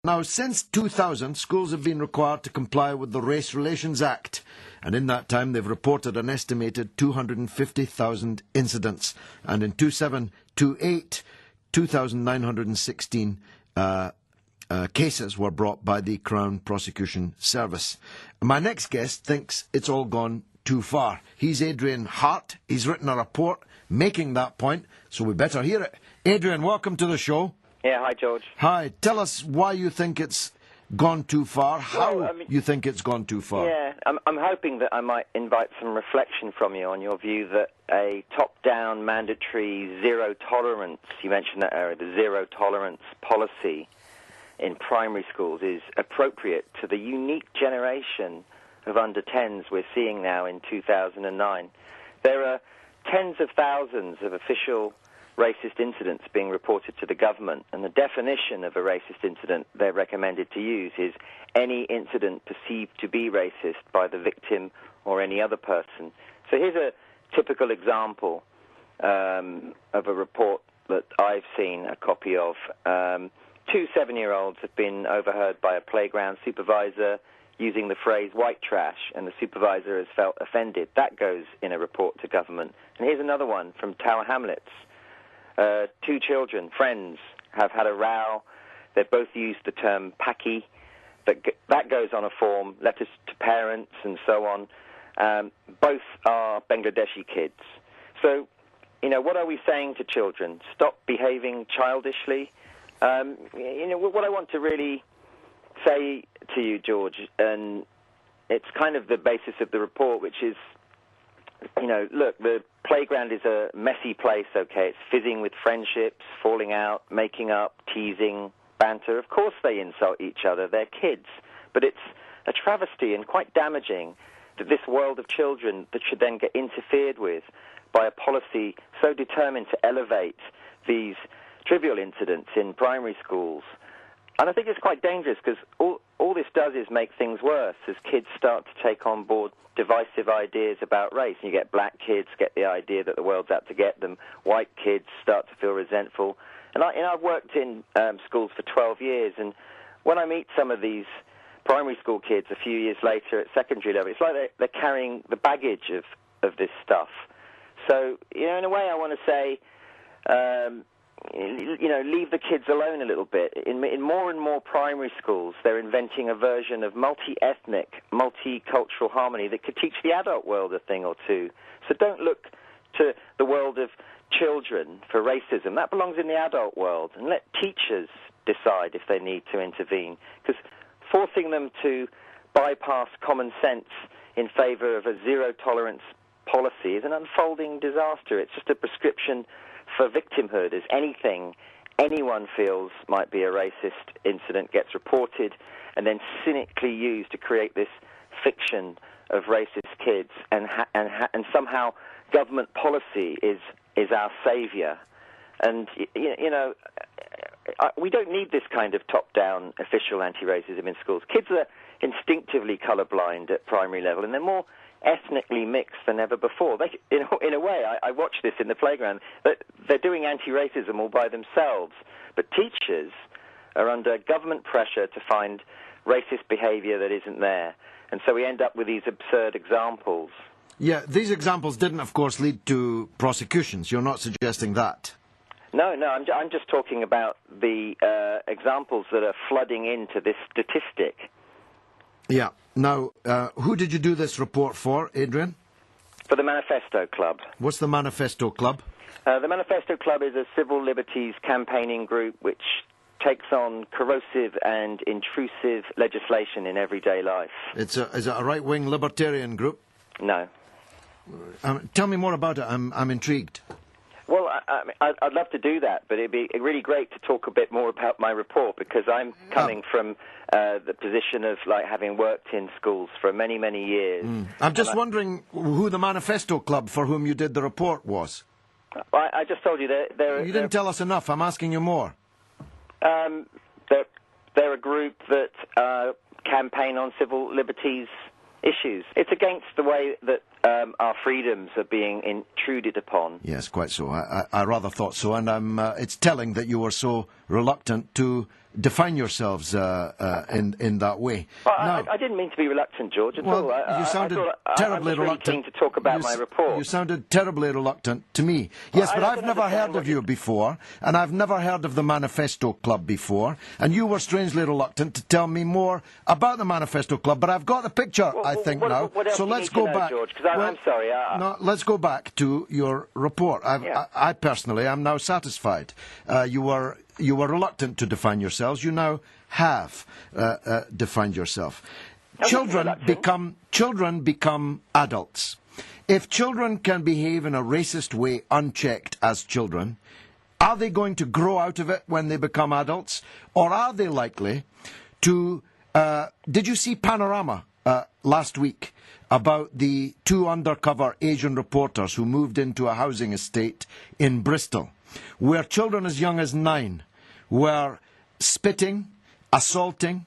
Now, since 2000, schools have been required to comply with the Race Relations Act, and in that time they've reported an estimated 250,000 incidents, and in 2728, 2,916 cases were brought by the Crown Prosecution Service. My next guest thinks it's all gone too far. He's Adrian Hart. He's written a report making that point, so we better hear it. Adrian, welcome to the show. Yeah, hi, George. Hi. Tell us why you think it's gone too far, how you think it's gone too far. Yeah, I'm hoping that I might invite some reflection from you on your view that a top-down mandatory zero-tolerance, you mentioned that area, the zero-tolerance policy in primary schools is appropriate to the unique generation of under-10s we're seeing now in 2009. There are tens of thousands of official racist incidents being reported to the government, and the definition of a racist incident they're recommended to use is any incident perceived to be racist by the victim or any other person. So here's a typical example of a report that I've seen a copy of. 2 7-year-olds have been overheard by a playground supervisor using the phrase white trash, and the supervisor has felt offended. That goes in a report to government. And here's another one from Tower Hamlets. 2 children, friends, have had a row. They've both used the term Paki. That goes on a form, letters to parents and so on. Both are Bangladeshi kids. So, what are we saying to children? Stop behaving childishly. What I want to really say to you, George, and it's kind of the basis of the report, which is, look, the playground is a messy place, okay? It's fizzing with friendships, falling out, making up, teasing, banter. Of course they insult each other. They're kids. But it's a travesty and quite damaging that this world of children that should then get interfered with by a policy so determined to elevate these trivial incidents in primary schools. And I think it's quite dangerous because all this does is make things worse as kids start to take on board divisive ideas about race. And you get black kids get the idea that the world's out to get them. White kids start to feel resentful. And I've worked in schools for 12 years, and when I meet some of these primary school kids a few years later at secondary level, it's like they're carrying the baggage of this stuff. So, in a way I want to say, leave the kids alone a little bit. In more and more primary schools, they're inventing a version of multi-ethnic, multicultural harmony that could teach the adult world a thing or two. So don't look to the world of children for racism. That belongs in the adult world. And let teachers decide if they need to intervene. Because forcing them to bypass common sense in favor of a zero-tolerance policy is an unfolding disaster. It's just a prescription for victimhood, as anything anyone feels might be a racist incident gets reported and then cynically used to create this fiction of racist kids, and somehow government policy is our savior. And we don't need this kind of top-down official anti-racism in schools. Kids are instinctively colorblind at primary level, and they're more ethnically mixed than ever before. In a way, I watch this in the playground, but they're doing anti-racism all by themselves. But teachers are under government pressure to find racist behavior that isn't there. And so we end up with these absurd examples. Yeah, these examples didn't, of course, lead to prosecutions. You're not suggesting that. No, I'm just talking about the examples that are flooding into this statistic. Yeah. Now, who did you do this report for, Adrian? For the Manifesto Club. What's the Manifesto Club? The Manifesto Club is a civil liberties campaigning group which takes on corrosive and intrusive legislation in everyday life. Is it a right-wing libertarian group? No. Tell me more about it. I'm intrigued. Well, I'd love to do that, but it'd be really great to talk a bit more about my report, because I'm coming from the position of having worked in schools for many, many years. I'm just wondering who the Manifesto Club for whom you did the report was. I just told you you didn't tell us enough. I'm asking you more. They're a group that campaign on civil liberties issues. It's against the way that our freedoms are being intruded upon. Yes, quite so. I rather thought so, and it's telling that you were so reluctant to define yourselves in that way. Well, I didn't mean to be reluctant, George, at all. You sounded I'm terribly just reluctant. really keen to talk about my report. You sounded terribly reluctant to me. Yes, but I've never heard of you before, and I've never heard of the Manifesto Club before, and you were strangely reluctant to tell me more about the Manifesto Club, but I've got the picture, I think, now. So let's go back. George, because I'm sorry. No, let's go back to your report. I personally am now satisfied. You were reluctant to define yourselves. You now have defined yourself. Children become adults. If children can behave in a racist way unchecked as children, are they going to grow out of it when they become adults? Or are they likely to... did you see Panorama last week about the 2 undercover Asian reporters who moved into a housing estate in Bristol, where children as young as 9 were spitting, assaulting,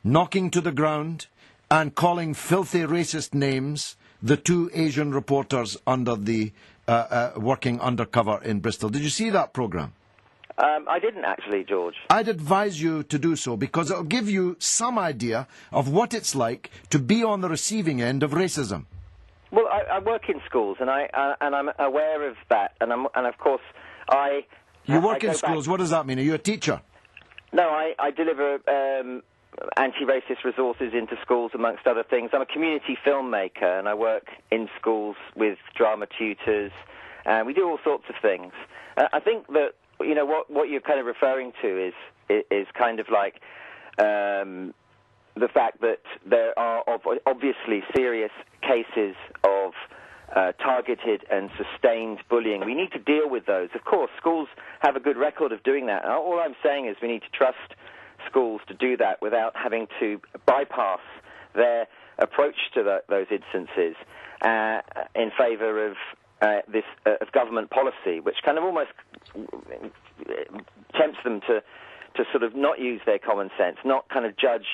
knocking to the ground, and calling filthy racist names the 2 Asian reporters under the working undercover in Bristol? Did you see that programme? I didn't actually, George. I'd advise you to do so, because it'll give you some idea of what it's like to be on the receiving end of racism. Well, I work in schools, and I'm aware of that, and of course I. You work in schools. What does that mean? Are you a teacher? No, I deliver anti-racist resources into schools, amongst other things. I'm a community filmmaker, and I work in schools with drama tutors, and we do all sorts of things. I think that what you're kind of referring to is kind of like the fact that there are obviously serious cases of targeted and sustained bullying. We need to deal with those. Of course, schools have a good record of doing that. All I'm saying is we need to trust schools to do that without having to bypass their approach to those instances in favour of of government policy, which kind of almost tempts them to sort of not use their common sense, not kind of judge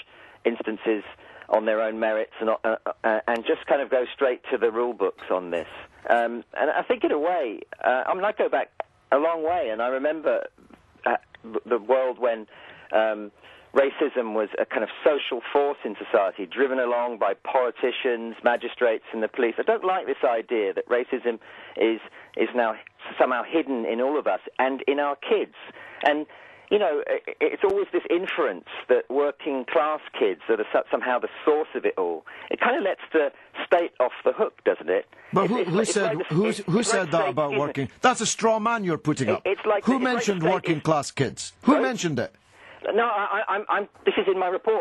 instances on their own merits, and just kind of go straight to the rule books on this. And I think in a way, I go back a long way, and I remember the world when racism was a kind of social force in society, driven along by politicians, magistrates, and the police. I don't like this idea that racism is now somehow hidden in all of us and in our kids. And it's always this inference that working class kids are somehow the source of it all. It kind of lets the state off the hook, doesn't it? But who said that about working? That's a straw man you're putting up. Who mentioned working class kids? Who mentioned it? No, this is in my report.